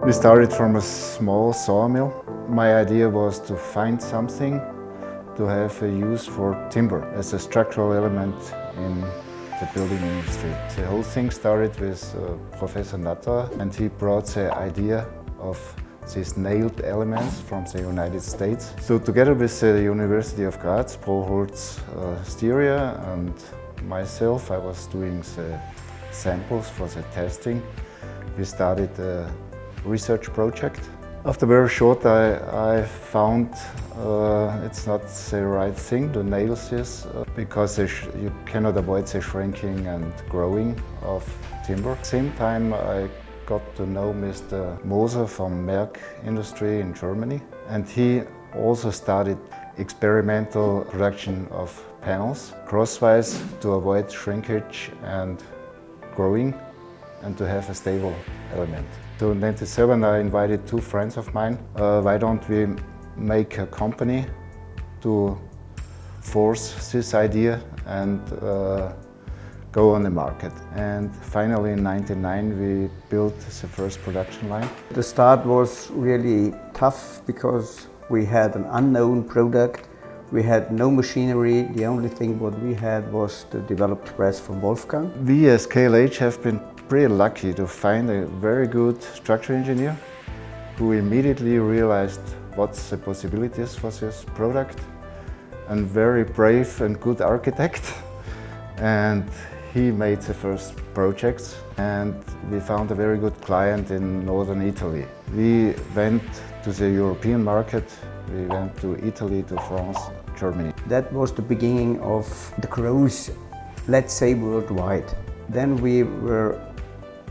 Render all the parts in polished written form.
We started from a small sawmill. My idea was to find something to have a use for timber as a structural element in the building industry. The whole thing started with Professor Natter, and he brought the idea of these nailed elements from the United States. So together with the University of Graz, Proholz Styria, and myself, I was doing the samples for the testing. We started a research project. After very short, I found it's not the right thing to nail this because you cannot avoid the shrinking and growing of timber. At the same time, I got to know Mr. Moser from Merck Industry in Germany, and he also started experimental production of panels crosswise to avoid shrinkage and growing and to have a stable element. So in 1997 I invited two friends of mine. Why don't we make a company to force this idea and go on the market? And finally in 1999 we built the first production line. The start was really tough because we had an unknown product. We had no machinery. The only thing what we had was the developed press from Wolfgang. We as KLH have been pretty lucky to find a very good structural engineer who immediately realized what's the possibilities for this product, and very brave and good architect. And he made the first projects, and we found a very good client in northern Italy. We went to the European market, we went to Italy, to France, Germany. That was the beginning of the growth, let's say worldwide. Then we were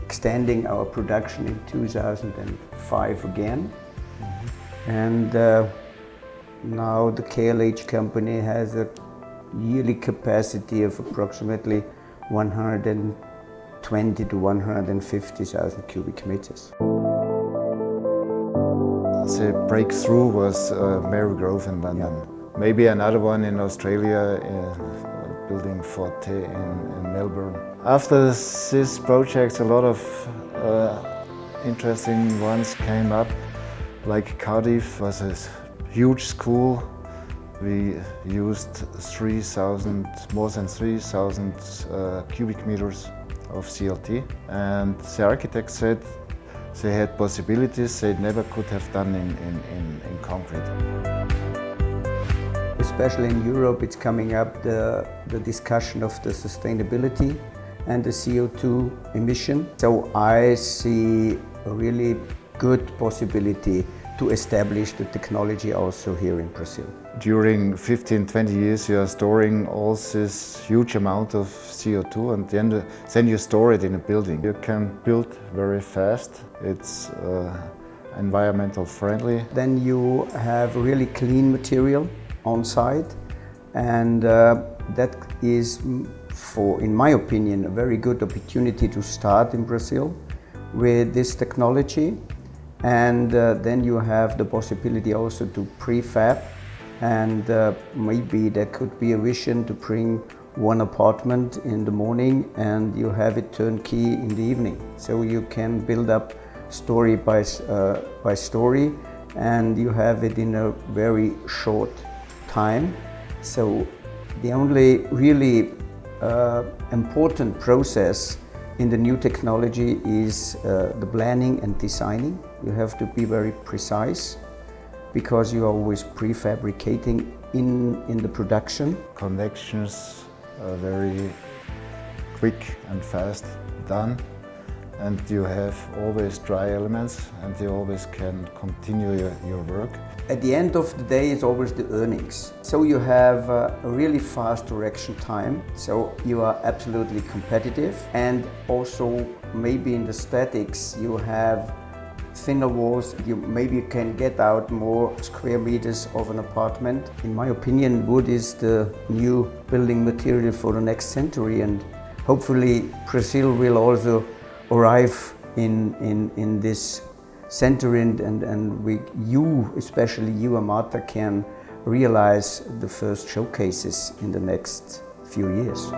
extending our production in 2005 again. And now the KLH company has a yearly capacity of approximately 120 to 150,000 cubic meters. The breakthrough was Mary Grove in London. Yeah. Maybe another one in Australia, building Forte in Melbourne. After this project, a lot of interesting ones came up, like Cardiff was a huge school. We used more than 3,000 cubic meters of CLT, and the architect said they had possibilities they never could have done in concrete. Especially in Europe, it's coming up the discussion of the sustainability and the CO2 emission. So I see a really good possibility to establish the technology also here in Brazil. During 15-20 years you are storing all this huge amount of CO2, and then you store it in a building. You can build very fast, it's environmental friendly. Then you have really clean material on site, and that is, in my opinion, a very good opportunity to start in Brazil with this technology. And then you have the possibility also to prefab, and maybe there could be a vision to bring one apartment in the morning and you have it turnkey in the evening. So you can build up story by story, and you have it in a very short time. So the only really important process in the new technology is the planning and designing. You have to be very precise because you are always prefabricating in the production. Connections are very quick and fast done, and you have always dry elements and you always can continue your work. At the end of the day, it's always the earnings. So you have a really fast reaction time, so you are absolutely competitive. And also maybe in the statics you have thinner walls, maybe you can get out more square meters of an apartment. In my opinion, wood is the new building material for the next century, and hopefully Brazil will also arrive in this center, and especially you, Amata, can realize the first showcases in the next few years.